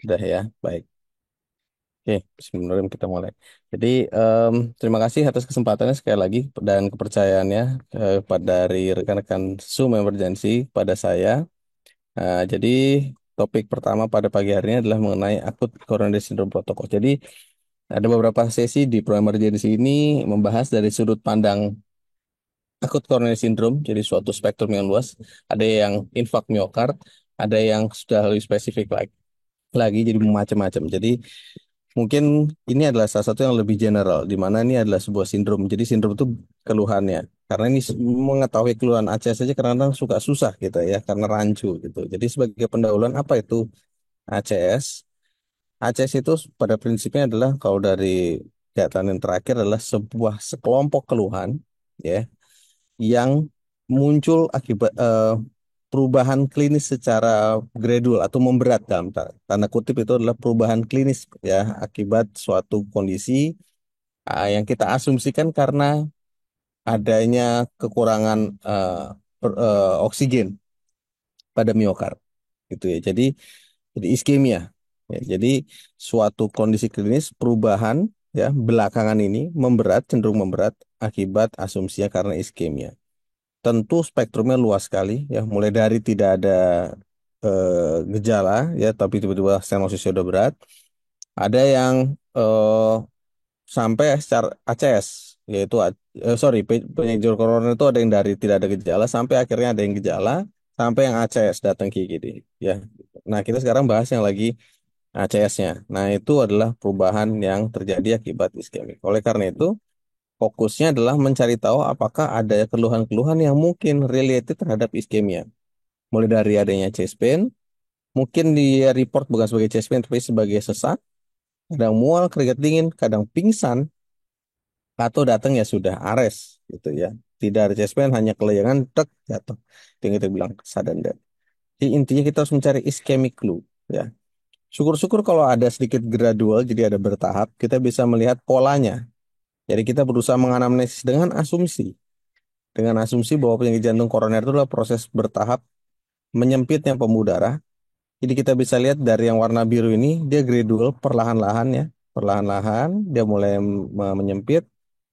Udah ya, baik. Oke, bismillahirrahmanirrahim kita mulai. Jadi, terima kasih atas kesempatannya sekali lagi dan kepercayaannya dari rekan-rekan Zoom Emergency pada saya. Jadi, topik pertama pada pagi hari ini adalah mengenai akut coronary syndrome protokol. Jadi, ada beberapa sesi di Pro Emergency ini membahas dari sudut pandang akut coronary syndrome, jadi suatu spektrum yang luas. Ada yang infark miokard, ada yang sudah lebih spesifik lagi jadi macam-macam. Jadi mungkin ini adalah salah satu yang lebih general, di mana ini adalah sebuah sindrom. Jadi sindrom itu keluhannya. Karena ini mengetahui keluhan ACS saja kadang-kadang suka susah gitu ya, karena rancu gitu. Jadi sebagai pendahuluan apa itu ACS? ACS itu pada prinsipnya adalah kalau dari data yang terakhir adalah sebuah sekelompok keluhan ya yang muncul akibat perubahan klinis secara gradual atau memberat dalam tanda kutip itu adalah perubahan klinis ya akibat suatu kondisi yang kita asumsikan karena adanya kekurangan oksigen pada miokard gitu ya. Jadi iskemia. Ya, jadi suatu kondisi klinis perubahan ya belakangan ini memberat cenderung memberat akibat asumsinya karena iskemia. Tentu spektrumnya luas sekali ya, mulai dari tidak ada gejala ya, tapi tiba-tiba stenosisnya udah berat. Ada yang sampai secara ACS, yaitu penyakit koroner itu ada yang dari tidak ada gejala sampai akhirnya ada yang gejala sampai yang ACS datang ke IGD ya. Nah, kita sekarang bahas yang lagi ACS-nya. Nah, itu adalah perubahan yang terjadi akibat iskemik. Oleh karena itu, fokusnya adalah mencari tahu apakah ada keluhan-keluhan yang mungkin related terhadap iskemia. Mulai dari adanya chest pain, mungkin dia report bukan sebagai chest pain tapi sebagai sesak, kadang mual, keringat dingin, kadang pingsan, atau datang ya sudah ares gitu ya. Tidak ada chest pain, hanya kelayangan, tek, jatuh. Itu yang kita bilang sudden death. Jadi intinya kita harus mencari ischemic clue ya. Syukur-syukur kalau ada sedikit gradual, jadi ada bertahap, kita bisa melihat polanya. Jadi kita berusaha menganamnesis dengan asumsi bahwa penyakit jantung koroner itu adalah proses bertahap menyempitnya pembuluh darah. Jadi kita bisa lihat dari yang warna biru ini, dia gradual, perlahan-lahan ya. Perlahan-lahan, dia mulai menyempit.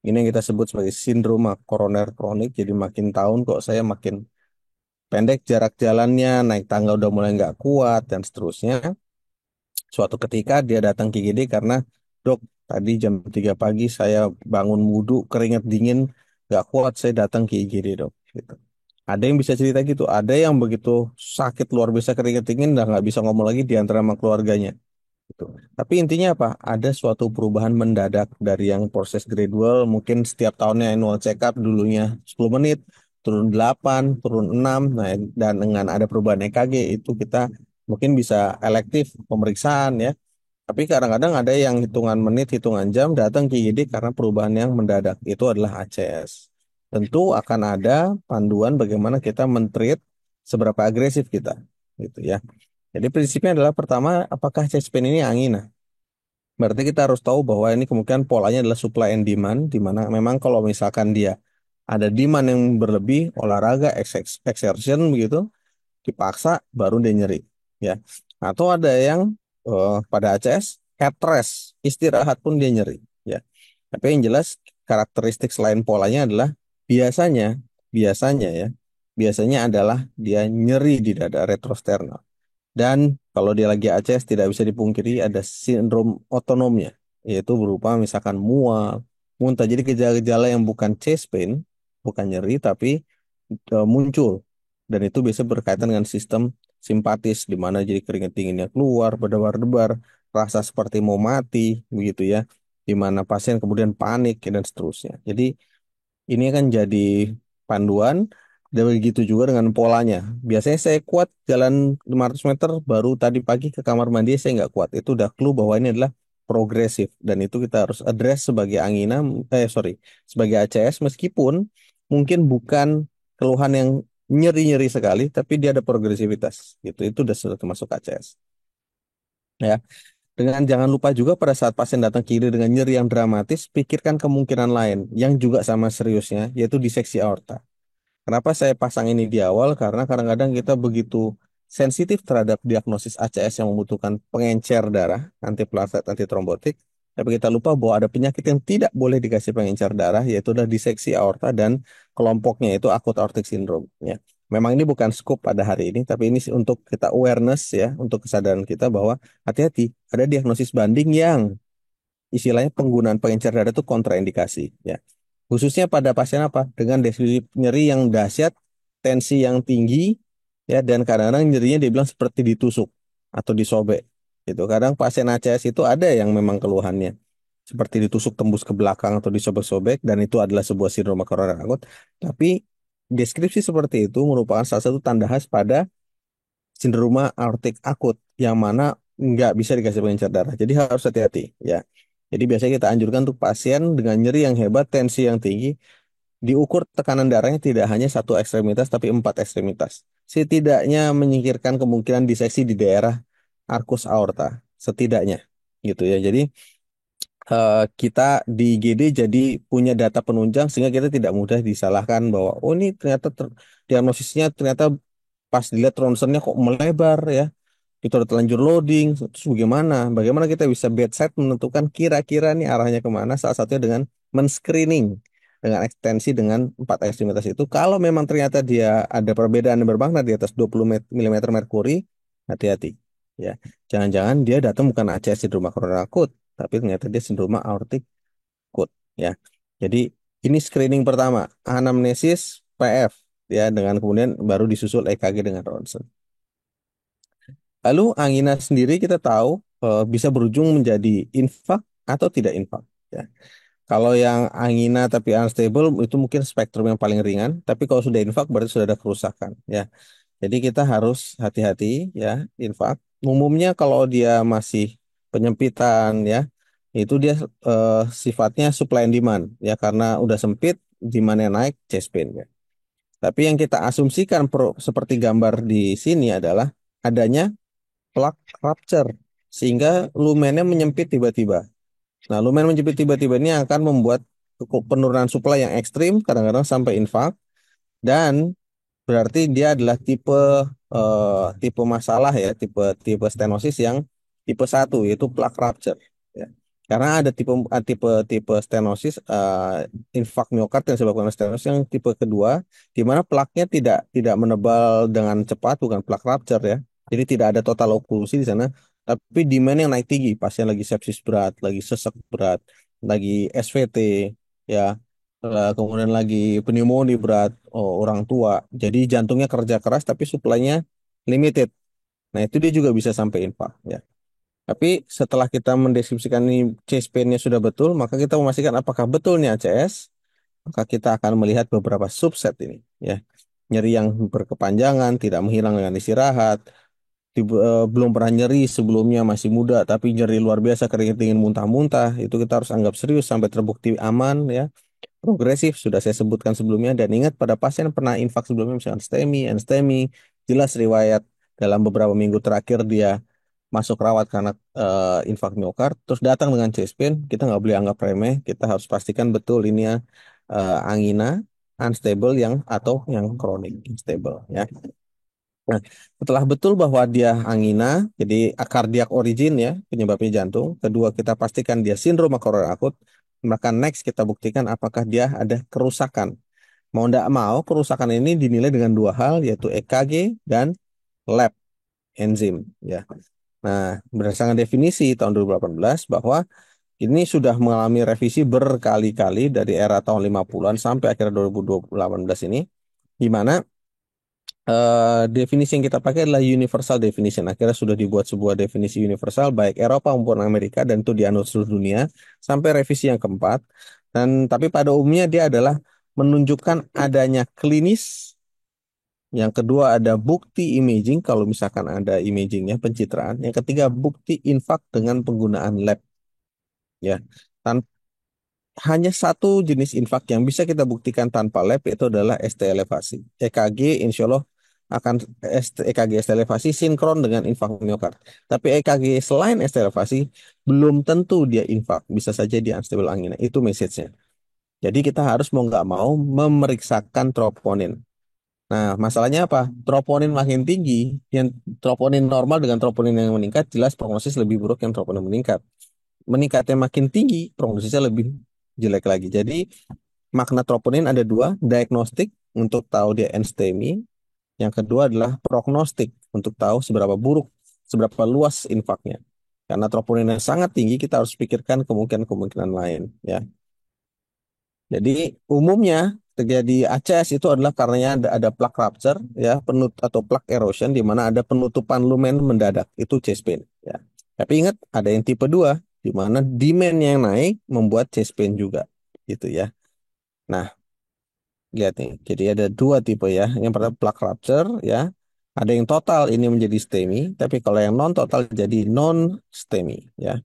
Ini yang kita sebut sebagai sindrom koroner kronik. Jadi makin tahun kok saya makin pendek jarak jalannya, naik tangga udah mulai nggak kuat, dan seterusnya. Suatu ketika dia datang ke IGD karena, dok, tadi jam 3 pagi saya bangun wudhu, keringat dingin, nggak kuat, saya datang ke IGD, dok. Gitu. Ada yang bisa cerita gitu, ada yang begitu sakit luar biasa keringat dingin, dan nggak bisa ngomong lagi di antara sama keluarganya. Gitu. Tapi intinya apa? Ada suatu perubahan mendadak dari yang proses gradual, mungkin setiap tahunnya annual check up dulunya 10 menit, turun 8, turun 6, nah, dan dengan ada perubahan EKG itu kita mungkin bisa elektif pemeriksaan ya. Tapi kadang-kadang ada yang hitungan menit, hitungan jam datang ke IGD karena perubahan yang mendadak. Itu adalah ACS. Tentu akan ada panduan bagaimana kita men-treat seberapa agresif kita, gitu ya. Jadi prinsipnya adalah pertama, apakah chest pain ini angina? Berarti kita harus tahu bahwa ini kemungkinan polanya adalah supply and demand, di mana memang kalau misalkan dia ada demand yang berlebih, olahraga, exertion begitu, dipaksa baru dia nyeri, ya. Atau ada yang pada ACS head rest, istirahat pun dia nyeri, ya. Tapi yang jelas karakteristik selain polanya adalah biasanya, biasanya ya, biasanya adalah dia nyeri di dada retrosternal. Dan kalau dia lagi ACS tidak bisa dipungkiri ada sindrom otonomnya, yaitu berupa misalkan mual, muntah. Jadi gejala-gejala yang bukan chest pain, bukan nyeri, tapi muncul. Dan itu biasa berkaitan dengan sistem simpatis, di mana jadi keringat dinginnya keluar, berdebar-debar, rasa seperti mau mati, begitu ya. Di mana pasien kemudian panik dan seterusnya. Jadi ini akan jadi panduan dan begitu juga dengan polanya. Biasanya saya kuat jalan 500 meter, baru tadi pagi ke kamar mandi saya nggak kuat. Itu udah clue bahwa ini adalah progresif dan itu kita harus address sebagai angina, sebagai ACS meskipun mungkin bukan keluhan yang nyeri-nyeri sekali, tapi dia ada progresivitas. Gitu. Itu sudah termasuk ACS. Ya. Dengan jangan lupa juga pada saat pasien datang ke IGD dengan nyeri yang dramatis, pikirkan kemungkinan lain yang juga sama seriusnya, yaitu diseksi aorta. Kenapa saya pasang ini di awal? Karena kadang-kadang kita begitu sensitif terhadap diagnosis ACS yang membutuhkan pengencer darah, antiplatelet, antitrombotik. Tapi kita lupa bahwa ada penyakit yang tidak boleh dikasih pengencer darah, yaitu adalah diseksi aorta dan kelompoknya itu akut aortic syndrome. Ya. Memang ini bukan scoop pada hari ini, tapi ini untuk kita awareness ya, untuk kesadaran kita bahwa hati-hati, ada diagnosis banding yang istilahnya penggunaan pengencer darah itu kontraindikasi ya. Khususnya pada pasien apa? Dengan deskripsi nyeri yang dahsyat, tensi yang tinggi ya dan kadang-kadang nyerinya dibilang seperti ditusuk atau disobek. Gitu. Kadang pasien ACS itu ada yang memang keluhannya seperti ditusuk tembus ke belakang atau disobek-sobek dan itu adalah sebuah sindroma koroner akut. Tapi deskripsi seperti itu merupakan salah satu tanda khas pada sindroma aortik akut yang mana nggak bisa dikasih pengencer darah. Jadi harus hati-hati ya. Jadi biasanya kita anjurkan untuk pasien dengan nyeri yang hebat, tensi yang tinggi, diukur tekanan darahnya tidak hanya satu ekstremitas tapi empat ekstremitas. Setidaknya menyingkirkan kemungkinan diseksi di daerah arkus aorta, setidaknya gitu ya. Jadi kita di IGD jadi punya data penunjang sehingga kita tidak mudah disalahkan bahwa oh ini ternyata diagnosisnya ternyata pas dilihat ronsennya kok melebar ya. Itu udah terlanjur loading. Terus bagaimana? Bagaimana kita bisa bedside menentukan kira-kira nih arahnya kemana? Salah satunya dengan men-screening dengan ekstensi dengan 4 ekstremitas itu. Kalau memang ternyata dia ada perbedaan yang bermakna di atas 20 mm merkuri, hati-hati. Ya, jangan-jangan dia datang bukan ACS sindroma koroner akut, tapi ternyata dia sindroma aortic akut. Ya, jadi ini screening pertama, anamnesis PF, ya, dengan kemudian baru disusul EKG dengan ronsen. Lalu angina sendiri kita tahu bisa berujung menjadi infak atau tidak infak. Ya. Kalau yang angina tapi unstable itu mungkin spektrum yang paling ringan. Tapi kalau sudah infak berarti sudah ada kerusakan. Ya. Jadi kita harus hati-hati ya infak. Umumnya kalau dia masih penyempitan ya itu dia sifatnya supply and demand ya karena udah sempit demandnya naik chest pain ya. Tapi yang kita asumsikan seperti gambar di sini adalah adanya plak rupture sehingga lumennya menyempit tiba-tiba. Nah, lumen menyempit tiba-tiba ini akan membuat penurunan suplai yang ekstrim, kadang-kadang sampai infak, dan berarti dia adalah tipe masalah ya, tipe tipe stenosis yang tipe satu yaitu plak rupture. Ya. Karena ada tipe stenosis infak miokard yang disebabkan oleh stenosis yang tipe kedua, di mana plaknya tidak menebal dengan cepat, bukan plak rupture ya. Jadi tidak ada total oklusi di sana, tapi demand yang naik tinggi. Pasien lagi sepsis berat, lagi sesek berat, lagi SVT, ya kemudian lagi pneumonia berat, oh, orang tua. Jadi jantungnya kerja keras tapi suplainya limited. Nah, itu dia juga bisa sampai infak ya. Tapi setelah kita mendeskripsikan ini chest pain-nya sudah betul, maka kita memastikan apakah betul ini ACS, maka kita akan melihat beberapa subset ini ya. Nyeri yang berkepanjangan, tidak menghilang dengan istirahat, belum pernah nyeri sebelumnya masih muda tapi nyeri luar biasa keringet dingin muntah-muntah, itu kita harus anggap serius sampai terbukti aman ya. Progresif sudah saya sebutkan sebelumnya dan ingat pada pasien yang pernah infak sebelumnya misalnya STEMI, jelas riwayat dalam beberapa minggu terakhir dia masuk rawat karena infak miokard terus datang dengan chest pain, kita nggak boleh anggap remeh, kita harus pastikan betul ini ya angina unstable yang atau yang kronik unstable ya. Nah, setelah betul bahwa dia angina, jadi cardiac origin ya, penyebabnya jantung. Kedua, kita pastikan dia sindroma koroner akut. Maka next kita buktikan apakah dia ada kerusakan. Mau tidak mau, kerusakan ini dinilai dengan dua hal, yaitu EKG dan lab enzim. Ya. Nah, berdasarkan definisi tahun 2018 bahwa ini sudah mengalami revisi berkali-kali dari era tahun 50-an sampai akhir 2018 ini, di mana definisi yang kita pakai adalah universal definition. Akhirnya sudah dibuat sebuah definisi universal baik Eropa maupun Amerika dan itu dianut seluruh dunia sampai revisi yang keempat. Dan tapi pada umumnya dia adalah menunjukkan adanya klinis. Yang kedua ada bukti imaging kalau misalkan ada imagingnya pencitraan. Yang ketiga bukti infak dengan penggunaan lab ya. Tan- Hanya satu jenis infak yang bisa kita buktikan tanpa lab itu adalah ST elevasi. EKG insya Allah akan EKG ST elevasi sinkron dengan infak miokard. Tapi EKG selain ST elevasi belum tentu dia infak, bisa saja dia unstable angina. Itu message-nya. Jadi kita harus mau nggak mau memeriksakan troponin. Nah, masalahnya apa? Troponin makin tinggi, yang troponin normal dengan troponin yang meningkat, jelas prognosis lebih buruk yang troponin meningkat. Meningkatnya makin tinggi, prognosisnya lebih jelek lagi. Jadi, makna troponin ada dua, diagnostik untuk tahu dia enstemi, yang kedua adalah prognostik untuk tahu seberapa buruk, seberapa luas infaknya. Karena troponin yang sangat tinggi, kita harus pikirkan kemungkinan-kemungkinan lain, ya. Jadi umumnya terjadi ACS itu adalah karena ada plaque rupture ya atau plaque erosion di mana ada penutupan lumen mendadak itu chest pain ya. Tapi ingat ada yang tipe 2 di mana demand yang naik membuat chest pain juga gitu ya. Nah, lihat nih. Jadi ada dua tipe ya. Yang pertama plaque rupture ya. Ada yang total ini menjadi STEMI, tapi kalau yang non total jadi non STEMI ya.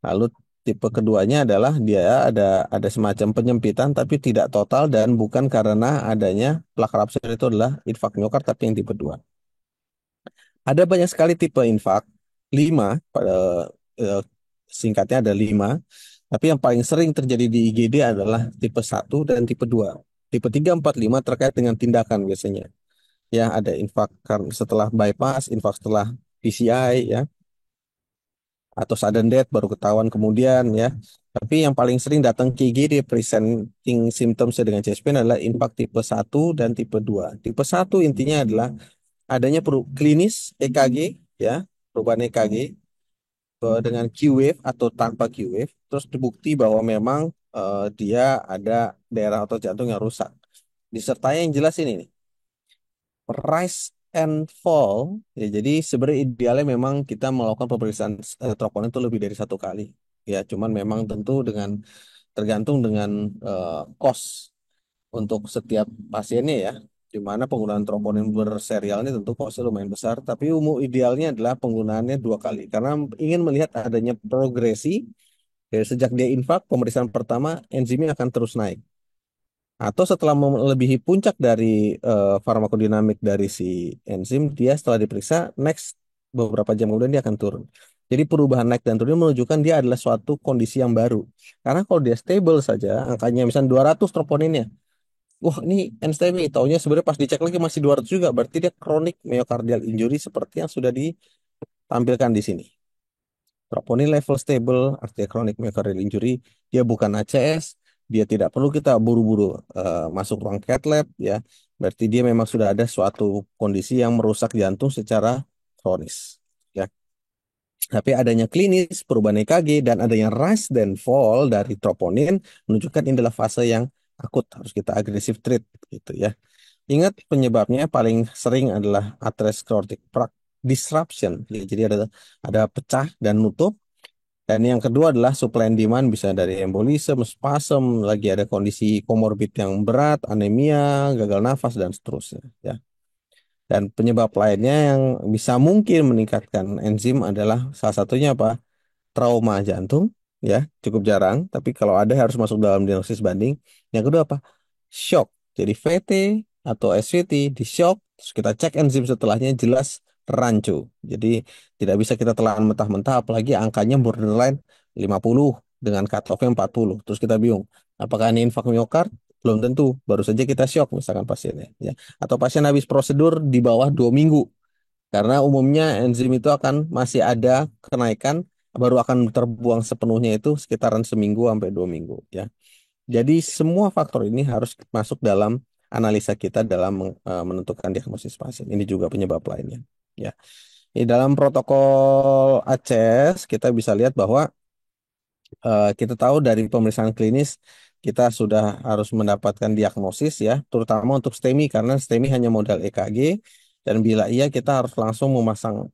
Lalu tipe keduanya adalah dia ada semacam penyempitan tapi tidak total dan bukan karena adanya plak rupture itu adalah infak miokard tapi yang tipe 2. Ada banyak sekali tipe infak, 5 pada eh, singkatnya ada 5, tapi yang paling sering terjadi di IGD adalah tipe 1 dan tipe 2. Tipe 3, 4, 5 terkait dengan tindakan biasanya. Ya, ada infak setelah bypass, infak setelah PCI ya atau sudden death baru ketahuan kemudian ya. Tapi yang paling sering datang ke IGD presenting symptoms dengan chest pain adalah infak tipe 1 dan tipe 2. Tipe 1 intinya adalah adanya klinis EKG ya, perubahan EKG dengan Q-wave atau tanpa Q-wave terus terbukti bahwa memang dia ada daerah otot jantung yang rusak. Disertai yang jelas ini nih, rise and fall. Ya, jadi sebenarnya idealnya memang kita melakukan pemeriksaan troponin itu lebih dari satu kali. Ya, cuman memang tentu tergantung dengan cost untuk setiap pasiennya ya. Di mana penggunaan troponin berserial ini tentu costnya lumayan besar. Tapi umum idealnya adalah penggunaannya dua kali. Karena ingin melihat adanya progresi dari sejak dia infak, pemeriksaan pertama enzimnya akan terus naik. Atau setelah melebihi puncak dari farmakodinamik dari si enzim, dia setelah diperiksa, next beberapa jam kemudian dia akan turun. Jadi perubahan naik dan turun ini menunjukkan dia adalah suatu kondisi yang baru. Karena kalau dia stable saja, angkanya misalnya 200 troponinnya, wah ini NSTMI, taunya sebenarnya pas dicek lagi masih 200 juga, berarti dia chronic myocardial injury seperti yang sudah ditampilkan di sini. Troponin level stable, artinya chronic myocardial injury, dia bukan ACS, dia tidak perlu kita buru-buru masuk ruang cath lab, ya. Berarti dia memang sudah ada suatu kondisi yang merusak jantung secara kronis, ya. Tapi adanya klinis, perubahan EKG, dan adanya rise dan fall dari troponin menunjukkan ini adalah fase yang akut, harus kita agresif treat, gitu ya. Ingat penyebabnya paling sering adalah atherosclerotic plaque disruption, ya, jadi ada pecah dan nutup. Dan yang kedua adalah supply and demand bisa dari embolisme, spasm, lagi ada kondisi komorbid yang berat, anemia, gagal nafas dan seterusnya ya. Dan penyebab lainnya yang bisa mungkin meningkatkan enzim adalah salah satunya apa? Trauma jantung ya, cukup jarang, tapi kalau ada harus masuk dalam diagnosis banding. Yang kedua apa? Shock. Jadi VT atau SVT di shock, terus kita cek enzim setelahnya jelas rancu. Jadi tidak bisa kita telan mentah-mentah apalagi angkanya borderline 50 dengan cutoff-nya 40. Terus kita bingung, apakah ini infak miokard? Belum tentu, baru saja kita shock misalkan pasiennya ya. Atau pasien habis prosedur di bawah 2 minggu. Karena umumnya enzim itu akan masih ada kenaikan, baru akan terbuang sepenuhnya itu sekitaran seminggu sampai 2 minggu ya. Jadi semua faktor ini harus masuk dalam analisa kita dalam menentukan diagnosis pasien. Ini juga penyebab lainnya. Ya, di dalam protokol ACES kita bisa lihat bahwa kita tahu dari pemeriksaan klinis kita sudah harus mendapatkan diagnosis ya, terutama untuk STEMI karena STEMI hanya modal EKG dan bila iya kita harus langsung memasang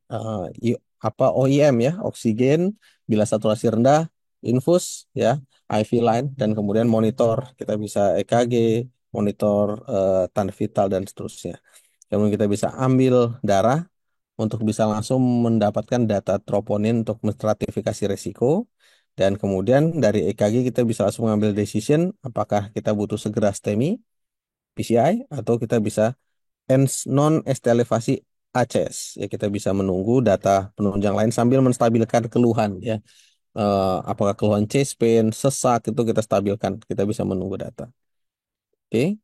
OIM ya, oksigen bila saturasi rendah, infus ya, IV line dan kemudian monitor kita bisa EKG, monitor tanda vital dan seterusnya. Kemudian kita bisa ambil darah untuk bisa langsung mendapatkan data troponin untuk menstratifikasi resiko. Dan kemudian dari EKG kita bisa langsung mengambil decision apakah kita butuh segera STEMI, PCI, atau kita bisa non-ST elevasi ACS. Ya, kita bisa menunggu data penunjang lain sambil menstabilkan keluhan ya. Apakah keluhan chest pain, sesak itu kita stabilkan. Kita bisa menunggu data. Oke.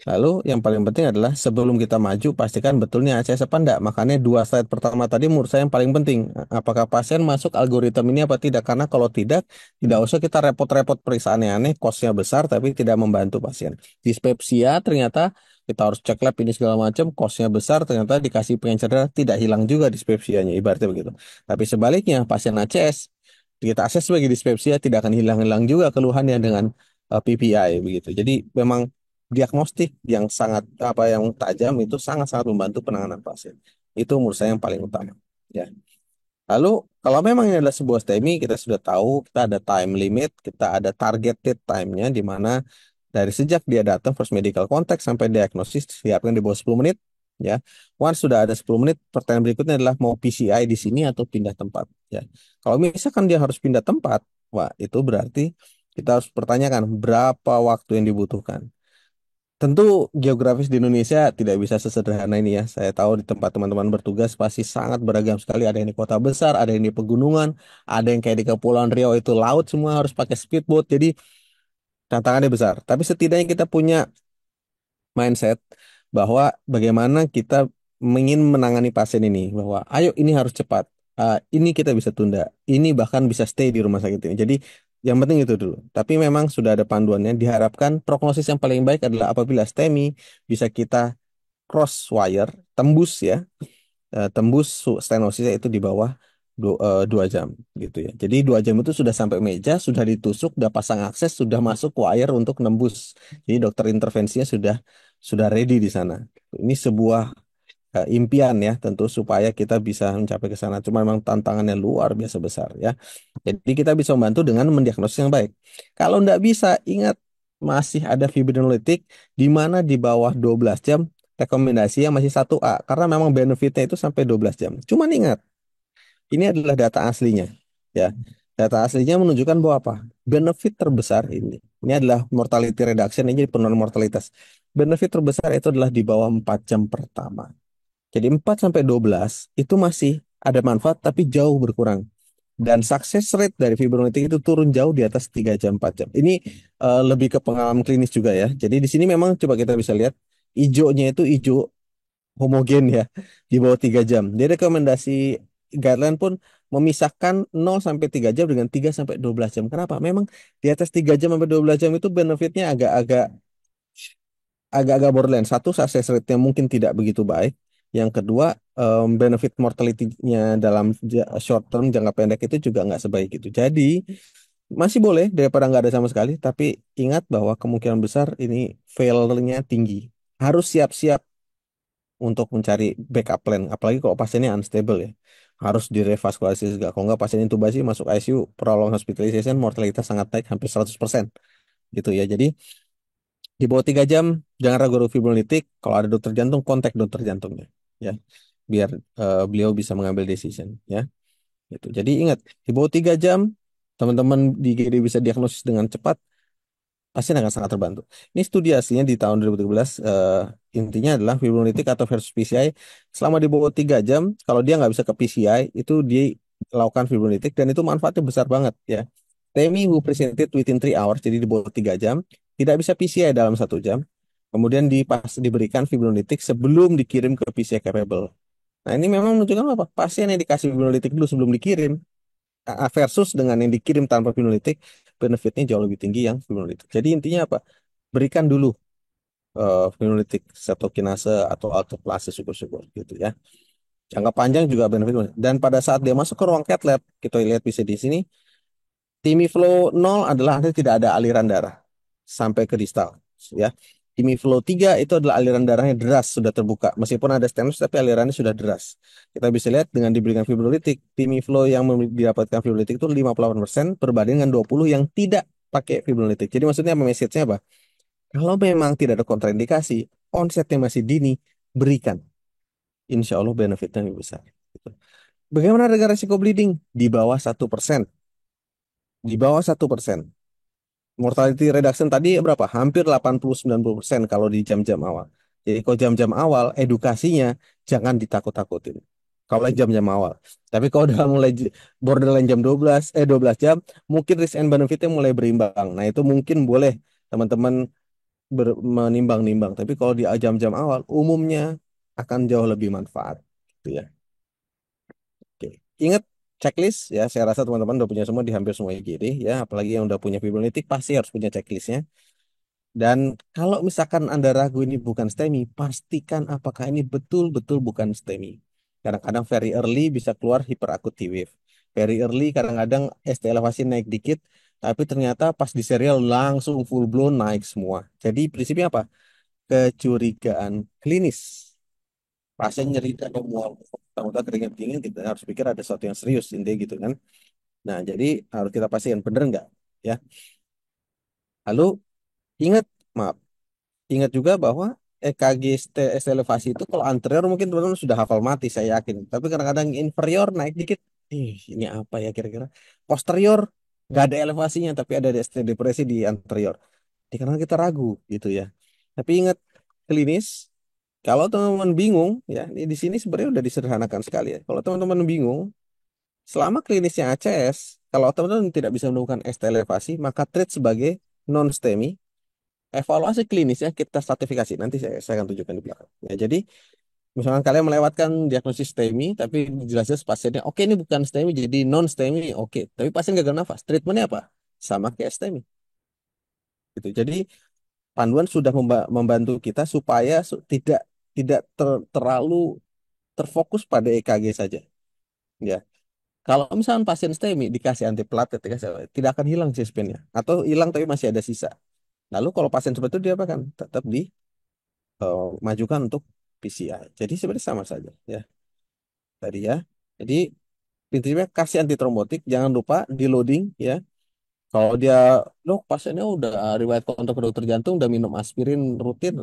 Lalu yang paling penting adalah sebelum kita maju pastikan betulnya ACS apa enggak. Makanya dua slide pertama tadi menurut saya yang paling penting. Apakah pasien masuk algoritma ini apa tidak? Karena kalau tidak, tidak usah kita repot-repot periksa aneh-aneh, kosnya besar tapi tidak membantu pasien. Dispepsia ternyata kita harus cek lab ini segala macam, kosnya besar, ternyata dikasih pengencer darah tidak hilang juga dispepsianya, ibaratnya begitu. Tapi sebaliknya pasien ACS kita akses sebagai dispepsia tidak akan hilang-hilang juga keluhannya dengan PPI begitu. Jadi memang diagnostik yang sangat apa yang tajam itu sangat-sangat membantu penanganan pasien. Itu menurut saya yang paling utama. Ya. Lalu kalau memang ini adalah sebuah STEMI, kita sudah tahu kita ada time limit, kita ada targeted time-nya di mana dari sejak dia datang first medical contact sampai diagnosis siapkan di bawah 10 menit. Ya, once sudah ada 10 menit, pertanyaan berikutnya adalah mau PCI di sini atau pindah tempat. Ya, kalau misalkan dia harus pindah tempat, wah itu berarti kita harus pertanyakan berapa waktu yang dibutuhkan. Tentu geografis di Indonesia tidak bisa sesederhana ini ya. Saya tahu di tempat teman-teman bertugas pasti sangat beragam sekali. Ada yang di kota besar, ada yang di pegunungan, ada yang kayak di Kepulauan Riau itu laut semua harus pakai speedboat. Jadi tantangannya besar. Tapi setidaknya kita punya mindset bahwa bagaimana kita ingin menangani pasien ini. Bahwa ayo ini harus cepat. Ini kita bisa tunda. Ini bahkan bisa stay di rumah sakit ini. Jadi yang penting itu dulu. Tapi memang sudah ada panduannya. Diharapkan prognosis yang paling baik adalah apabila STEMI bisa kita cross wire, tembus ya, tembus stenosisnya itu di bawah 2 jam gitu ya. Jadi 2 jam itu sudah sampai meja, sudah ditusuk, sudah pasang akses, sudah masuk wire untuk nembus. Jadi dokter intervensinya sudah ready di sana. Ini sebuah impian ya tentu supaya kita bisa mencapai ke sana. Cuma memang tantangannya luar biasa besar ya. Jadi kita bisa membantu dengan mendiagnosis yang baik. Kalau nggak bisa, ingat masih ada fibrinolytik di mana di bawah 12 jam rekomendasinya masih 1A karena memang benefitnya itu sampai 12 jam. Cuman ingat, ini adalah data aslinya ya. Data aslinya menunjukkan bahwa apa? Benefit terbesar ini adalah mortality reduction, ini jadi penurunan mortalitas. Benefit terbesar itu adalah di bawah 4 jam pertama. Jadi 4 sampai 12 itu masih ada manfaat tapi jauh berkurang. Dan success rate dari fibrinolytik itu turun jauh di atas 3 jam 4 jam. Ini lebih ke pengalaman klinis juga ya. Jadi di sini memang coba kita bisa lihat hijaunya itu hijau homogen ya di bawah 3 jam. Dia rekomendasi guideline pun memisahkan 0 sampai 3 jam dengan 3 sampai 12 jam. Kenapa? Memang di atas 3 jam sampai 12 jam itu benefitnya agak-agak borderline. Satu, success rate-nya mungkin tidak begitu baik. Yang kedua, benefit mortality-nya dalam short term, jangka pendek itu juga nggak sebaik itu. Jadi, masih boleh daripada nggak ada sama sekali, tapi ingat bahwa kemungkinan besar ini fail-nya tinggi. Harus siap-siap untuk mencari backup plan. Apalagi kalau pasiennya unstable ya. Harus direvaskulasi juga. Kalau nggak pasien intubasi masuk ICU, prolonged hospitalization, mortalitas sangat naik hampir 100%. Gitu ya. Jadi, di bawah 3 jam, jangan ragu-ragu fibrinolytik. Kalau ada dokter jantung, kontak dokter jantungnya. Ya, biar beliau bisa mengambil decision. Ya, gitu. Jadi ingat, di bawah 3 jam, teman-teman di IGD bisa diagnosis dengan cepat, pasien akan sangat terbantu. Ini studi aslinya di tahun 2013, intinya adalah fibrinolytik atau versus PCI. Selama di bawah 3 jam, kalau dia nggak bisa ke PCI, itu dia lakukan fibrinolytik, dan itu manfaatnya besar banget. Ya, TMI who presented within 3 hours, jadi di bawah 3 jam, tidak bisa PCI dalam 1 jam. Kemudian diberikan fibrinolytik sebelum dikirim ke PCI capable. Nah ini memang menunjukkan apa? Pasien yang dikasih fibrinolytik dulu sebelum dikirim versus dengan yang dikirim tanpa fibrinolytik, benefitnya jauh lebih tinggi yang fibrinolytik. Jadi intinya apa? Berikan dulu fibrinolytik, cetokinase atau alteplase syukur-syukur gitu ya. Jangka panjang juga benefit. Dan pada saat dia masuk ke ruang cath lab, kita lihat bisa di sini, Timiflow 0 adalah artinya tidak ada aliran darah sampai ke distal ya. Timiflow 3 itu adalah aliran darahnya deras sudah terbuka. Meskipun ada stenus tapi alirannya sudah deras. Kita bisa lihat dengan diberikan fibrinolytik, Timiflow yang didapatkan fibrinolytik itu 58% berbanding dengan 20 yang tidak pakai fibrinolytik. Jadi maksudnya apa message-nya apa? Kalau memang tidak ada kontraindikasi, onsetnya masih dini, berikan. Insya Allah benefitnya lebih besar. Gitu. Bagaimana dengan resiko bleeding? Di bawah 1%. Di bawah 1%. Mortality reduction tadi berapa? Hampir 80-90% kalau di jam-jam awal. Jadi kalau jam-jam awal, edukasinya jangan ditakut-takutin. Kalau jam-jam awal. Tapi kalau udah mulai borderline jam 12, 12 jam, mungkin risk and benefitnya mulai berimbang. Nah itu mungkin boleh teman-teman menimbang-nimbang. Tapi kalau di jam-jam awal, umumnya akan jauh lebih manfaat. Gitu ya. Oke. Ingat checklist ya. Saya rasa teman-teman udah punya semua di hampir semua IGD ya. Apalagi yang udah punya Fibonacci pasti harus punya checklistnya. Dan kalau misalkan Anda ragu ini bukan STEMI, pastikan apakah ini betul-betul bukan STEMI. Kadang-kadang very early bisa keluar hyperakut T-wave. Very early kadang-kadang ST elevasi naik dikit, tapi ternyata pas di serial langsung full blown naik semua. Jadi prinsipnya apa? Kecurigaan klinis. Pasien nyeri atau mual, tahu-tahu keringat dingin, kita harus pikir ada sesuatu yang serius, intinya gitu kan. Nah, jadi harus kita pastikan bener nggak, ya. Lalu ingat, maaf, ingat juga bahwa EKG ST elevasi itu kalau anterior mungkin teman-teman sudah hafal mati, saya yakin. Tapi kadang-kadang inferior naik dikit, ini apa ya kira-kira? Posterior nggak ada elevasinya, tapi ada ST depresi di anterior. Karena kita ragu, gitu ya. Tapi ingat, klinis. Kalau teman-teman bingung, ya, ini di sini sebenarnya udah disederhanakan sekali ya. Kalau teman-teman bingung, selama klinisnya ACS, kalau teman-teman tidak bisa menemukan ST elevasi, maka treat sebagai non-STEMI. Evaluasi klinisnya kita stratifikasi. Nanti saya akan tunjukkan di belakang. Ya, jadi, misalkan kalian melewatkan diagnosis STEMI, tapi jelas-jelas pasiennya, oke ini bukan STEMI, jadi non-STEMI, oke. Tapi pasien gagal nafas, treatmentnya apa? Sama kayak STEMI. Gitu. Jadi, panduan sudah membantu kita supaya tidak tidak terlalu terfokus pada EKG saja. Ya, kalau misalnya pasien STEMI dikasih antiplatet, tidak akan hilang C-SPAN-nya, atau hilang tapi masih ada sisa. Lalu kalau pasien seperti itu dia apa kan tetap dimajukan untuk PCI. Jadi sebenarnya sama saja ya tadi ya. Jadi intinya kasih antitrombotik, jangan lupa di loading ya. Kalau dia, dok pasiennya udah riwayat kontak ke dokter jantung, udah minum aspirin rutin.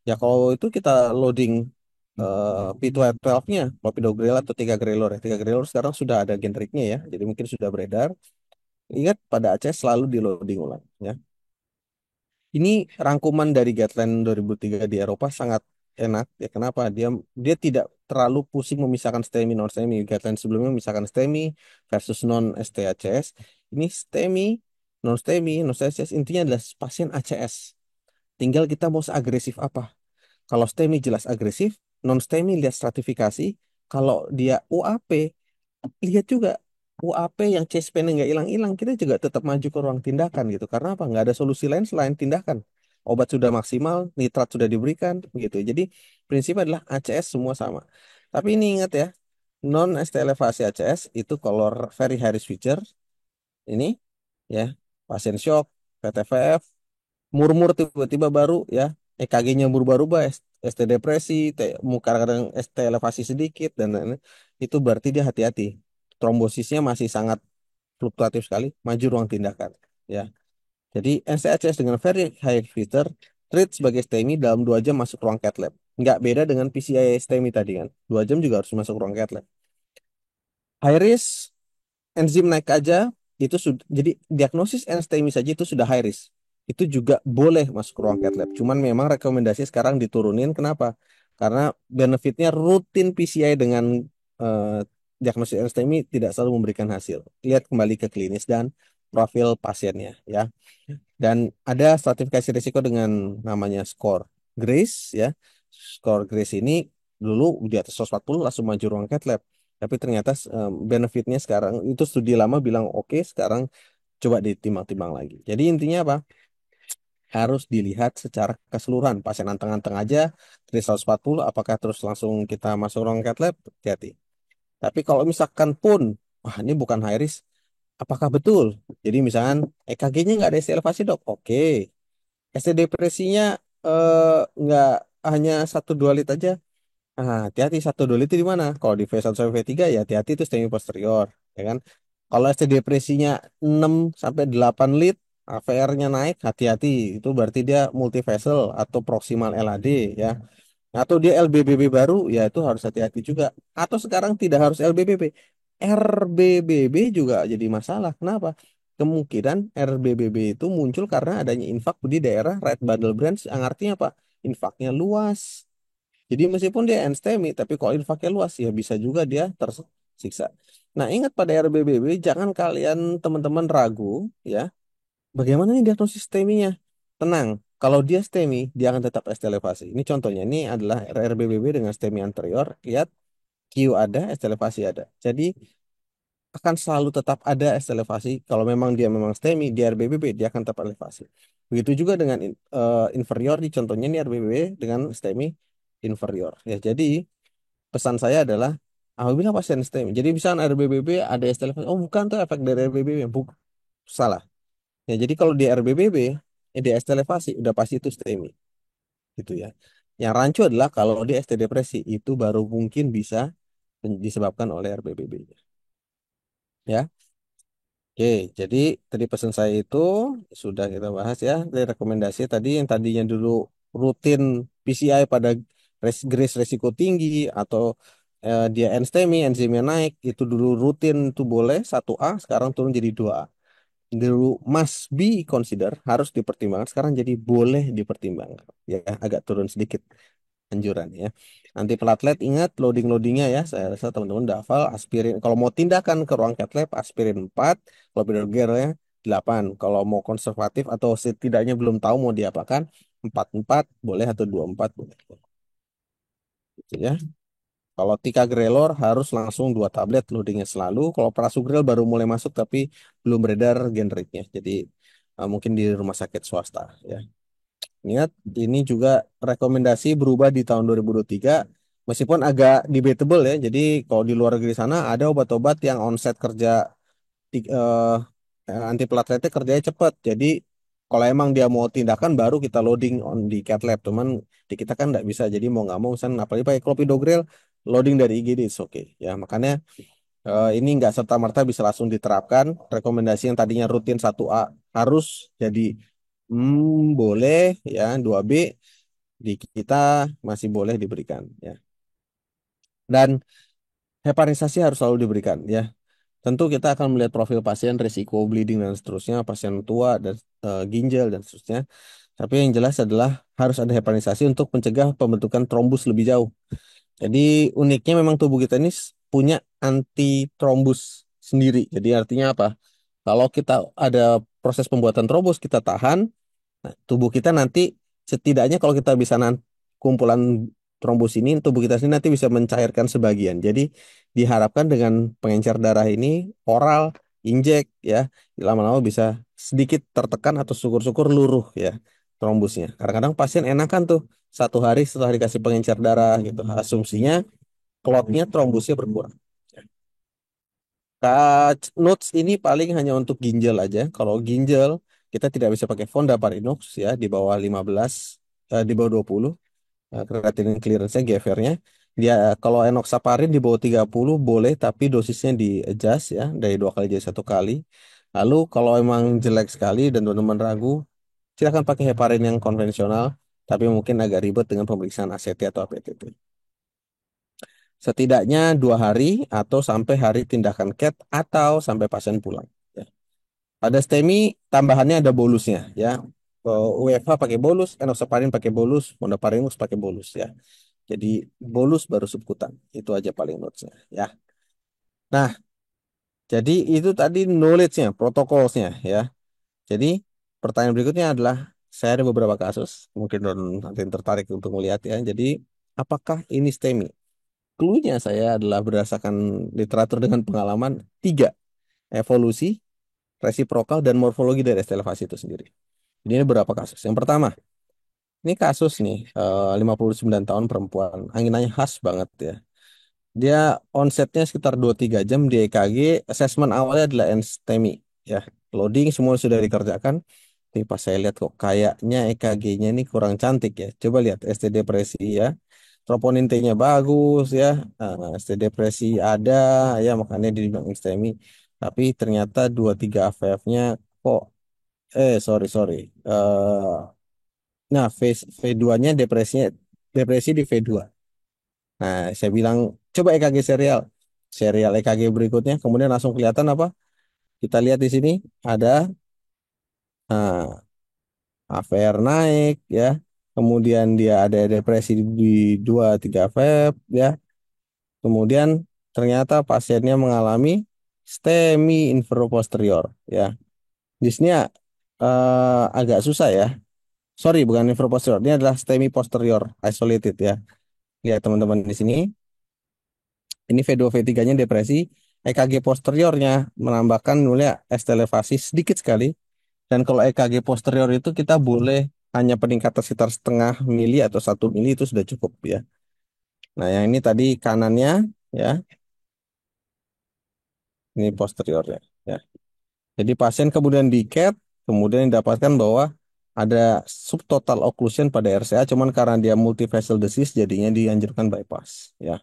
Ya kalau itu kita loading P12-nya, clopidogrel atau 3 Grelor ya. 3 Grelor sekarang sudah ada generiknya ya. Jadi mungkin sudah beredar. Ingat pada Aceh selalu di loading ulang ya. Ini rangkuman dari guideline 2003 di Eropa sangat enak ya. Kenapa? Dia tidak terlalu pusing memisahkan STEMI non STEMI. Guideline sebelumnya memisahkan STEMI versus non STACS. Ini STEMI, non STACS intinya adalah pasien ACS. Tinggal kita mau seagresif apa. Kalau STEMI jelas agresif, non STEMI lihat stratifikasi. Kalau dia UAP, lihat juga UAP yang chest pain nggak hilang-hilang, kita juga tetap maju ke ruang tindakan gitu. Karena apa? Nggak ada solusi lain selain tindakan. Obat sudah maksimal, nitrat sudah diberikan, gitu. Jadi prinsip adalah ACS semua sama. Tapi ini ingat ya, non ST elevasi ACS itu kalau very high risk feature ini ya, pasien shock, PTVF, murmur tiba-tiba baru ya, EKG-nya berubah-ubah, ST depresi, kadang-kadang ST elevasi sedikit dan lain-lain, itu berarti dia hati-hati. Trombosisnya masih sangat fluktuatif sekali, maju ruang tindakan. Ya, jadi NCHS dengan very high filter, treat sebagai STEMI dalam 2 jam masuk ruang cath lab. Nggak beda dengan PCI STEMI tadi kan, 2 jam juga harus masuk ruang cath lab. High risk, enzim naik aja, itu sudah, jadi diagnosis NSTEMI saja itu sudah high risk. Itu juga boleh masuk ke ruang cath lab. Cuman memang rekomendasi sekarang diturunin. Kenapa? Karena benefitnya rutin PCI dengan diagnosis NSTEMI tidak selalu memberikan hasil. Lihat kembali ke klinis dan profil pasiennya ya. Dan ada stratifikasi risiko dengan namanya skor Grace ya. Skor Grace ini dulu di atas 140 langsung maju ruang cath lab. Tapi ternyata benefitnya sekarang itu studi lama bilang oke, sekarang coba ditimbang-timbang lagi. Jadi intinya apa? Harus dilihat secara keseluruhan. Pasien anteng-anteng aja, 140, apakah terus langsung kita masuk ruang cath lab? Hati-hati. Tapi kalau misalkan pun, wah ini bukan high risk, apakah betul? Jadi misalkan EKG-nya nggak ada ST elevasi dok, oke. ST depresinya nggak hanya 1-2 lit aja. Ah, hati-hati 1-2 lit itu di mana? Kalau di V1 sampai V3 ya hati-hati itu STEMI posterior, ya kan? Kalau ST depresinya 6-8 lit, AVR-nya naik, hati-hati. Itu berarti dia multivessel atau proximal LAD ya. Atau dia LBBB baru, ya itu harus hati-hati juga. Atau sekarang tidak harus LBBB. RBBB juga jadi masalah. Kenapa? Kemungkinan RBBB itu muncul karena adanya infak di daerah right bundle branch, yang artinya apa? Infaknya luas. Jadi meskipun dia NSTEMI, tapi kalau infaknya luas, ya bisa juga dia tersiksa. Nah, ingat pada RBBB, jangan kalian teman-teman ragu, ya. Bagaimana nih diagnosis STEMI-nya? Tenang, Kalau dia STEMI, dia akan tetap ST elevasi. Ini contohnya, ini adalah RBBB dengan STEMI anterior. Lihat, Q ada, ST elevasi ada. Jadi akan selalu tetap ada ST elevasi. Kalau memang dia memang STEMI, di RBBB dia akan tetap elevasi. Begitu juga dengan inferior, di contohnya ini RBBB dengan STEMI inferior. Ya, jadi pesan saya adalah apabila pasien STEMI, jadi misalnya RBBB ada ST elevasi, oh bukan tuh efek dari RBBB, salah. Ya, jadi kalau di RBBB, di ST elevasi udah pasti itu STEMI gitu ya. Yang rancu adalah kalau di ST depresi itu baru mungkin bisa disebabkan oleh RBBB. Ya, oke. Jadi tadi pesan saya itu sudah kita bahas ya. Dari rekomendasi tadi yang tadinya dulu rutin PCI pada GRACE resiko tinggi atau dia NSTEMI, enzimnya naik, itu dulu rutin itu boleh 1A, sekarang turun jadi 2A. Dulu must be consider, harus dipertimbangkan, sekarang jadi boleh dipertimbangkan. Ya, agak turun sedikit anjuran ya. Anti platelet ingat loadingnya ya. Saya rasa teman-teman udah hafal aspirin. Kalau mau tindakan ke ruang cath lab aspirin 4, clopidogrel 8. Kalau mau konservatif atau setidaknya belum tahu mau diapakan 4 boleh atau 24 boleh. Gitu ya. Kalau ticagrelor harus langsung 2 tablet loadingnya selalu. Kalau prasugrel baru mulai masuk tapi belum beredar generiknya. Jadi mungkin di rumah sakit swasta ya. Ingat, ini juga rekomendasi berubah di tahun 2023, meskipun agak debatable ya. Jadi kalau di luar negeri sana ada obat-obat yang onset kerja anti plateletnya kerjanya cepat. Jadi kalau emang dia mau tindakan baru kita loading on di cath lab. Cuman di kita kan nggak bisa. Jadi mau nggak mau, misalnya apalagi pakai clopidogrel, loading dari IGD oke. Ya makanya ini nggak serta-merta bisa langsung diterapkan. Rekomendasi yang tadinya rutin 1A harus jadi boleh ya 2B di kita masih boleh diberikan ya. Dan heparisasi harus selalu diberikan ya. Tentu kita akan melihat profil pasien, risiko bleeding dan seterusnya, pasien tua dan ginjal dan seterusnya. Tapi yang jelas adalah harus ada heparisasi untuk mencegah pembentukan trombus lebih jauh. Jadi uniknya memang tubuh kita ini punya anti trombus sendiri. Jadi artinya apa? Kalau kita ada proses pembuatan trombus, kita tahan, nah, tubuh kita nanti setidaknya kalau kita bisa kumpulan trombus ini, tubuh kita sendiri nanti bisa mencairkan sebagian. Jadi diharapkan dengan pengencer darah ini oral, injek ya, lama-lama bisa sedikit tertekan atau syukur-syukur luruh ya trombusnya. Kadang-kadang pasien enakan tuh 1 hari setelah dikasih pengencer darah gitu. Asumsinya klotnya trombusnya berkurang. Notes ini paling hanya untuk ginjal aja. Kalau ginjal kita tidak bisa pakai Fondaparinux ya di bawah 15, di bawah 20 creatinine clearance-nya GFR-nya. Dia kalau enoxaparin di bawah 30 boleh tapi dosisnya di adjust ya dari 2 kali jadi 1 kali. Lalu kalau emang jelek sekali dan teman-teman ragu, silakan pakai heparin yang konvensional tapi mungkin agak ribet dengan pemeriksaan ACT atau APTT. Setidaknya 2 hari atau sampai hari tindakan CAT atau sampai pasien pulang. Ya. Pada STEMI tambahannya ada bolusnya ya. UEFA pakai bolus, enoxaparin pakai bolus, fondaparinux pakai bolus ya. Jadi bolus baru subkutan. Itu aja paling notesnya ya. Nah, jadi itu tadi knowledge-nya, protokolnya ya. Jadi pertanyaan berikutnya adalah saya ada beberapa kasus, mungkin nanti tertarik untuk melihat ya. Jadi apakah ini STEMI? Clue-nya saya adalah berdasarkan literatur dengan pengalaman 3, evolusi, resiprokal, dan morfologi dari estelasi itu sendiri. Jadi ini beberapa kasus. Yang pertama, ini kasus nih, 59 tahun perempuan, anginanya khas banget ya. Dia onsetnya sekitar 2-3 jam di EKG, assessment awalnya adalah NSTEMI. Ya, loading semua sudah dikerjakan. Tapi pas saya lihat kok kayaknya EKG-nya ini kurang cantik ya. Coba lihat ST depresi ya. Troponin T-nya bagus ya. ST depresi ada ya makanya dibilang STEMI. Tapi ternyata 2-3 AVF-nya kok sorry. Nah, V2-nya depresi di V2. Nah, saya bilang coba EKG serial. Serial EKG berikutnya kemudian langsung kelihatan apa? Kita lihat di sini ada nah, AVR naik ya. Kemudian dia ada depresi di 2-3 VEP ya. Kemudian ternyata pasiennya mengalami STEMI inferior posterior ya. Di sini agak susah ya. Sorry, bukan infraposterior. Ini adalah STEMI posterior isolated ya. Lihat teman-teman di sini. Ini V2 V3-nya depresi. EKG posteriornya menambahkan mulia ST elevasi sedikit sekali. Dan kalau EKG posterior itu kita boleh hanya peningkatan sekitar setengah mili atau 1 mili itu sudah cukup ya. Nah, yang ini tadi kanannya ya, ini posteriornya ya. Jadi pasien kemudian di CAT, kemudian didapatkan bahwa ada subtotal occlusion pada RCA, cuman karena dia multivessel disease jadinya dianjurkan bypass ya.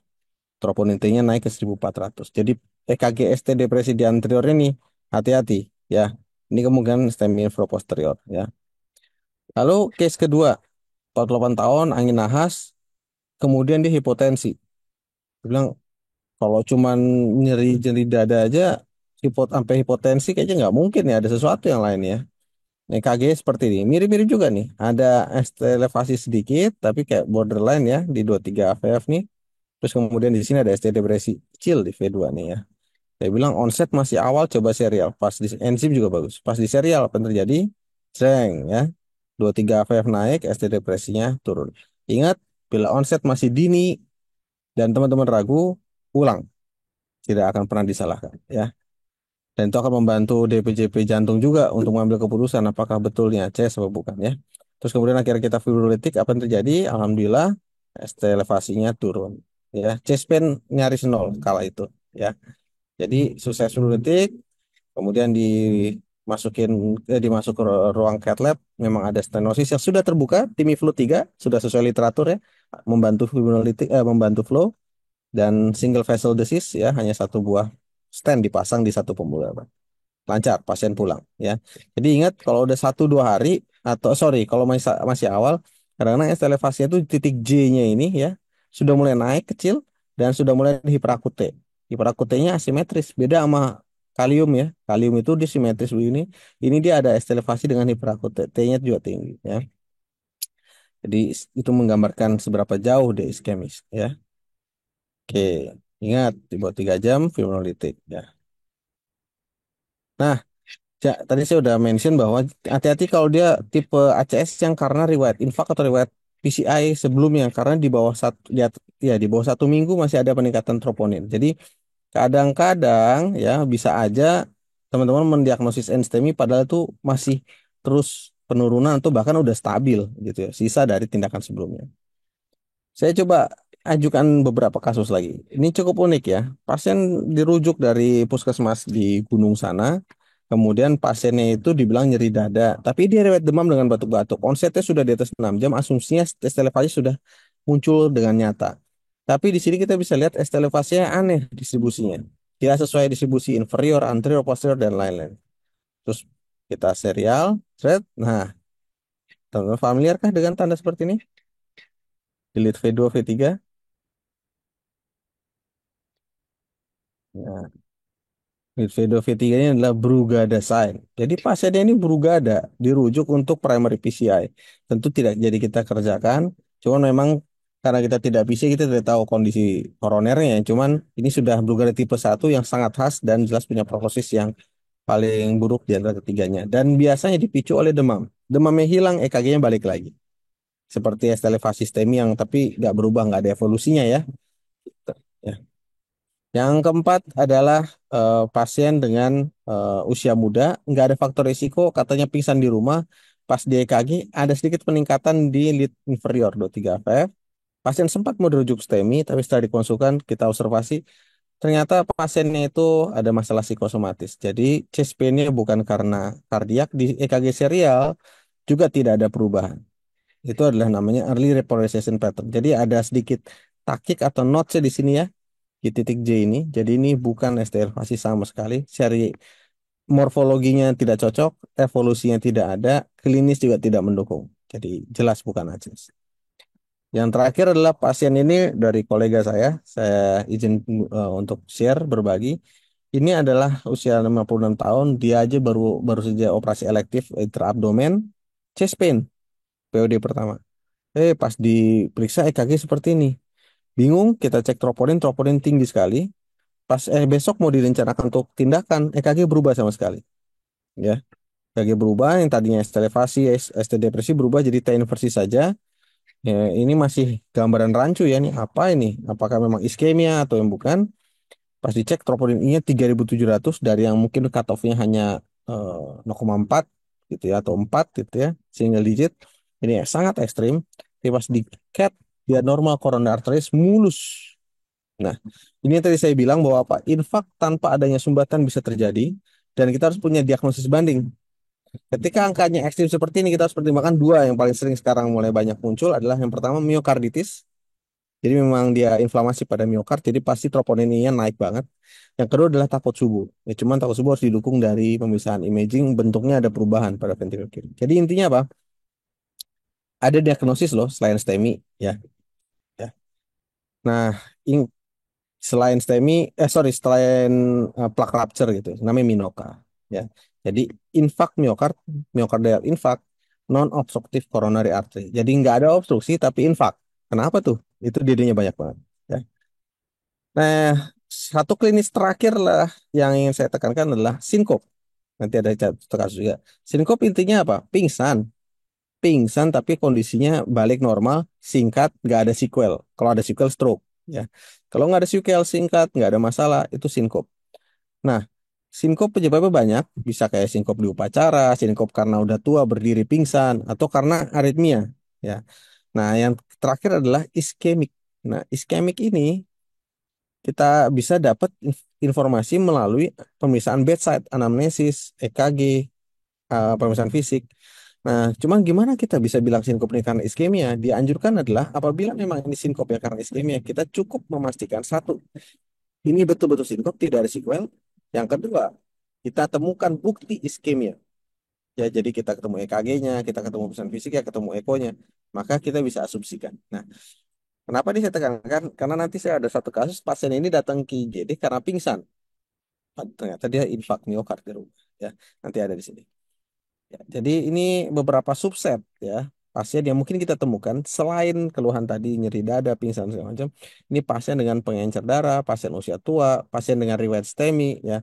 Troponin T-nya naik ke 1400. Jadi EKG ST depresi di anterior ini hati-hati ya. Ini kemungkinan STEMI infraposterior ya. Lalu case kedua, 48 tahun, angin nahas, kemudian dia hipotensi. Dia bilang kalau cuman nyeri-nyeri dada aja sampai hipotensi kayaknya nggak mungkin ya, ada sesuatu yang lain ya. EKG seperti ini. Mirip-mirip juga nih. Ada ST elevasi sedikit tapi kayak borderline ya di 23 AVF nih. Terus kemudian di sini ada ST depresi kecil di V2 nih ya. Saya bilang onset masih awal, coba serial. Pas di enzim juga bagus. Pas di serial apa yang terjadi? Jreng ya. 23 AVF naik, ST depresinya turun. Ingat, bila onset masih dini dan teman-teman ragu, ulang. Tidak akan pernah disalahkan ya. Dan itu akan membantu DPJP jantung juga untuk mengambil keputusan apakah betulnya CS atau bukan ya. Terus kemudian akhirnya kita fibrolitik, apa yang terjadi? Alhamdulillah ST elevasinya turun ya. Chest pain nyaris nol kala itu ya. Jadi sukses fibrolitik, kemudian dimasuk ke ruang cath lab, memang ada stenosis yang sudah terbuka, Timiflu 3 sudah sesuai literatur ya, membantu fibrolitik, membantu flow dan single vessel disease ya, hanya satu buah stent dipasang di satu pembuluh darah. Lancar, pasien pulang ya. Jadi ingat kalau udah 1 2 hari atau sorry kalau masih masih awal, kadang-kadang elevasinya itu titik J-nya ini ya sudah mulai naik kecil dan sudah mulai hiperakute. Hiperakutenya asimetris, beda sama kalium ya. Kalium itu dia simetris begini. Ini dia ada elevasi dengan hiperakute, T-nya juga tinggi ya. Jadi itu menggambarkan seberapa jauh dia iskemis ya. Oke, ingat di bawah 3 jam fibrinolytik ya. Nah, ya, tadi saya udah mention bahwa hati-hati kalau dia tipe ACS yang karena riwayat infak atau riwayat PCI sebelumnya karena di bawah satu ya di bawah 1 minggu masih ada peningkatan troponin. Jadi kadang-kadang ya bisa aja teman-teman mendiagnosis enstemi padahal itu masih terus penurunan atau bahkan udah stabil gitu ya, sisa dari tindakan sebelumnya. Saya coba ajukan beberapa kasus lagi. Ini cukup unik ya. Pasien dirujuk dari puskesmas di gunung sana. Kemudian pasiennya itu dibilang nyeri dada. Tapi dia riwayat demam dengan batuk-batuk. Onsetnya sudah di atas 6 jam. Asumsinya tes elevasi sudah muncul dengan nyata. Tapi di sini kita bisa lihat tes elevasinya aneh distribusinya. Tidak sesuai distribusi inferior, anterior, posterior, dan lain-lain. Terus kita serial. Thread. Nah, teman-teman familiarkah dengan tanda seperti ini? Delete V2, V3. Midfielder V3 ini adalah Brugada sign. Jadi pasiennya ini Brugada, dirujuk untuk primary PCI. Tentu tidak jadi kita kerjakan, cuman memang karena kita tidak PC, kita tidak tahu kondisi koronernya. Cuman ini sudah Brugada tipe 1 yang sangat khas dan jelas punya prognosis yang paling buruk di antara ketiganya. Dan biasanya dipicu oleh demam. Demamnya hilang, EKG-nya balik lagi. Seperti elevasi sistemi yang tapi nggak berubah, nggak ada evolusinya ya. Ya. Yang keempat adalah pasien dengan usia muda, nggak ada faktor risiko, katanya pingsan di rumah. Pas di EKG ada sedikit peningkatan di lead inferior 23 AVF. Pasien sempat mau dirujuk STEMI, tapi setelah dikonsulkan kita observasi, ternyata pasiennya itu ada masalah psikosomatis. Jadi chest pain-nya bukan karena kardiak, di EKG serial juga tidak ada perubahan. Itu adalah namanya early repolarization pattern. Jadi ada sedikit takik atau notch di sini ya di titik J ini. Jadi ini bukan ST sama sekali. Seri morfologinya tidak cocok, evolusinya tidak ada, klinis juga tidak mendukung. Jadi jelas bukan ACES. Yang terakhir adalah pasien ini dari kolega saya izin untuk share berbagi. Ini adalah usia 56 tahun, dia aja baru baru saja operasi elektif intraabdomen, chest pain, POD pertama. Pas diperiksa EKG seperti ini. Bingung, kita cek troponin, troponin tinggi sekali. Pas besok mau direncanakan untuk tindakan, EKG berubah sama sekali. Ya, EKG berubah, yang tadinya ST elevasi, ST depresi berubah jadi T inversi saja. Ya, ini masih gambaran rancu ya nih. Apa ini? Apakah memang iskemia atau yang bukan? Pas dicek troponin I-nya 3.700 dari yang mungkin cutoff-nya hanya 0,4 gitu ya atau 4 gitu ya, single digit. Ini sangat ekstrim. Tapi pas di CAT dia normal coronary arteries mulus. Nah, ini yang tadi saya bilang bahwa apa? Infak tanpa adanya sumbatan bisa terjadi dan kita harus punya diagnosis banding. Ketika angkanya ekstrim seperti ini, kita harus pertimbangkan dua yang paling sering sekarang mulai banyak muncul adalah yang pertama miokarditis. Jadi memang dia inflamasi pada miokard, jadi pasti troponinnya naik banget. Yang kedua adalah takut subuh. Ya, cuman takut subuh harus didukung dari pemeriksaan imaging, bentuknya ada perubahan pada ventrikel kiri. Jadi intinya apa? Ada diagnosis loh selain STEMI ya. Ya. Nah, in- selain STEMI, selain plak rupture gitu, namanya MINOCA. Ya. Jadi infak miokard, myocardial infarct, non obstructive coronary artery. Jadi nggak ada obstruksi tapi infak. Kenapa tuh? Itu dirinya banyak banget. Ya. Nah, satu klinis terakhir lah yang ingin saya tekankan adalah sinkop. Nanti ada satu kasus juga. Sinkop intinya apa? Pingsan. Pingsan tapi kondisinya balik normal, singkat, nggak ada sequel. Kalau ada sequel, stroke. Ya. Kalau nggak ada sequel, singkat, nggak ada masalah, itu sinkop. Nah, sinkop penyebabnya banyak. Bisa kayak sinkop di upacara, sinkop karena udah tua berdiri pingsan, atau karena aritmia. Ya. Nah, yang terakhir adalah iskemik. Nah, iskemik ini kita bisa dapat informasi melalui pemeriksaan bedside, anamnesis, EKG, pemeriksaan fisik. Nah, cuman gimana kita bisa bilang sinkop ini karena iskemia? Dianjurkan adalah apabila memang ini sinkop ya karena iskemia, kita cukup memastikan satu, ini betul-betul sinkop, tidak ada sequel. Yang kedua, kita temukan bukti iskemia. Ya, jadi kita ketemu EKG-nya, kita ketemu pemeriksaan fisiknya, ketemu ekonya, maka kita bisa asumsikan. Nah, kenapa ini saya tekankan? Karena nanti saya ada satu kasus pasien ini datang ke IGD karena pingsan. Ternyata dia infak miokard di rumah. Ya, nanti ada di sini. Ya, jadi ini beberapa subset ya pasien yang mungkin kita temukan selain keluhan tadi nyeri dada, pingsan segala macam. Ini pasien dengan pengencer darah, pasien usia tua, pasien dengan riwayat STEMI ya.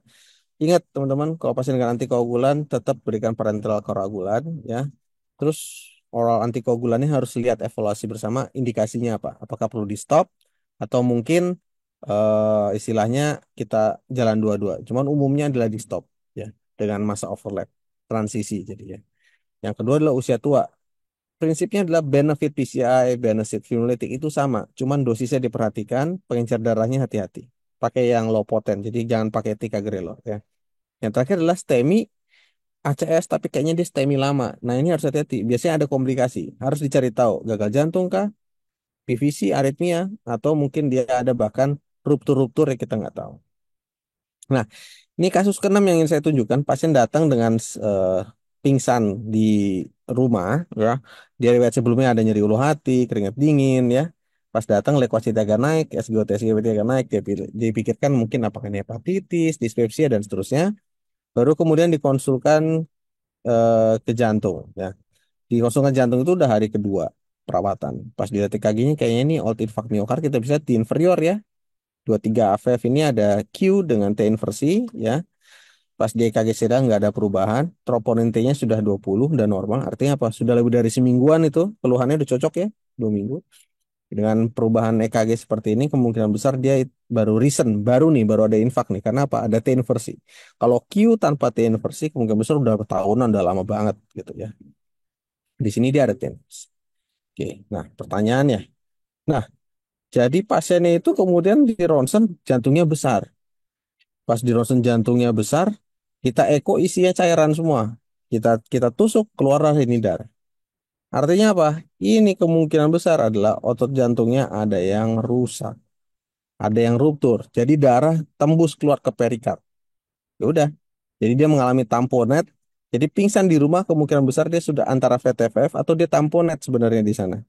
Ingat teman-teman, kalau pasien dengan antikoagulan tetap berikan parenteral koagulan ya. Terus oral antikoagulannya harus lihat evaluasi bersama indikasinya apa. Apakah perlu di stop atau mungkin istilahnya kita jalan dua-dua. Cuman umumnya adalah di stop ya dengan masa overlap transisi jadi ya. Yang kedua adalah usia tua. Prinsipnya adalah benefit PCI, benefit fibrolytic itu sama. Cuman dosisnya diperhatikan, pengencer darahnya hati-hati. Pakai yang low potent, jadi jangan pakai ticagrelor ya. Yang terakhir adalah STEMI ACS tapi kayaknya dia STEMI lama. Nah, ini harus hati-hati. Biasanya ada komplikasi. Harus dicari tahu gagal jantung kah, PVC, aritmia, atau mungkin dia ada bahkan ruptur-ruptur yang kita nggak tahu. Nah, ini kasus keenam yang ingin saya tunjukkan. Pasien datang dengan eh, pingsan di rumah, ya. Dia riwayat sebelumnya ada nyeri ulu hati, keringat dingin, ya. Pas datang leukosit agak naik, SGOT, SGPT agak naik, dia pikirkan mungkin apakah ini hepatitis, dispepsia dan seterusnya. Baru kemudian dikonsulkan ke jantung, ya. Dikonsulkan jantung itu udah hari kedua perawatan. Pas dilihat EKG-nya kayaknya ini old infarct myocard, kita bisa di inferior ya. 23 AVF ini ada Q dengan T inversi ya. Pas di EKG sedang nggak ada perubahan, troponin T-nya sudah 20 dan normal. Artinya apa? Sudah lebih dari semingguan itu keluhannya udah cocok ya, 2 minggu. Dengan perubahan EKG seperti ini kemungkinan besar dia baru recent, baru ada infak nih. Karena apa? Ada T inversi. Kalau Q tanpa T inversi kemungkinan besar udah tahunan, udah lama banget gitu ya. Di sini dia ada T inversi. Oke, nah pertanyaannya. Nah, jadi pasiennya itu kemudian di ronsen jantungnya besar. Pas di ronsen jantungnya besar, kita eko isinya cairan semua. Kita tusuk keluarlah ini darah. Artinya apa? Ini kemungkinan besar adalah otot jantungnya ada yang rusak, ada yang ruptur. Jadi darah tembus keluar ke perikard. Ya udah. Jadi dia mengalami tamponet. Jadi pingsan di rumah kemungkinan besar dia sudah antara VTFF atau dia tamponet sebenarnya di sana.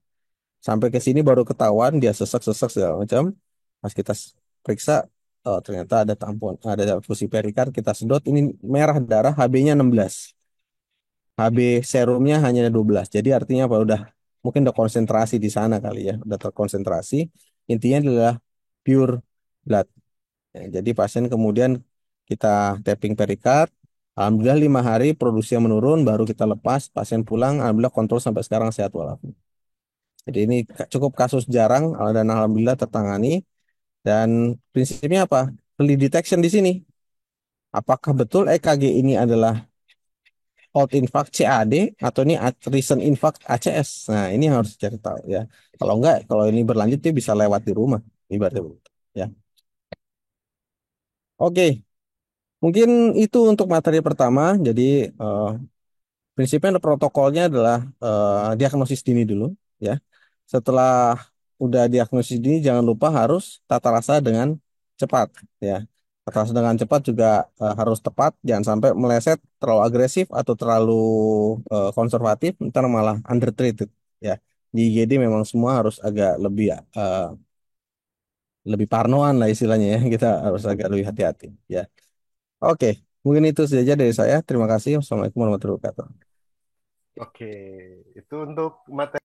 Sampai ke sini baru ketahuan dia sesak-sesak segala macam. Pas kita periksa, oh, ternyata ada tampon, ada fusi perikard, kita sedot ini merah darah, HB-nya 16. HB serumnya hanya 12. Jadi artinya apa? Udah mungkin udah konsentrasi di sana kali ya, udah terkonsentrasi. Intinya adalah pure blood. Ya, jadi pasien kemudian kita tapping perikard, Alhamdulillah 5 hari produksi yang menurun, baru kita lepas, pasien pulang, alhamdulillah kontrol sampai sekarang sehat walafiat. Jadi ini cukup kasus jarang dan alhamdulillah tertangani. Dan prinsipnya apa? Early detection di sini. Apakah betul EKG ini adalah old infarct CAD atau ini recent infarct ACS? Nah, ini yang harus cari tahu ya. Kalau enggak, kalau ini berlanjut dia bisa lewat di rumah. Ibaratnya begitu. Ya. Oke, mungkin itu untuk materi pertama. Jadi eh, prinsipnya protokolnya adalah diagnosis dini dulu, ya. Setelah udah diagnosis dini, jangan lupa harus tata rasa dengan cepat, ya. Tata rasa dengan cepat juga harus tepat, jangan sampai meleset terlalu agresif atau terlalu konservatif, ntar malah undertreated, ya. Di IGD memang semua harus agak lebih parnoan lah istilahnya ya. Kita harus agak lebih hati-hati, ya. Oke, mungkin itu saja dari saya. Terima kasih. Wassalamualaikum warahmatullahi wabarakatuh. Oke, itu untuk materi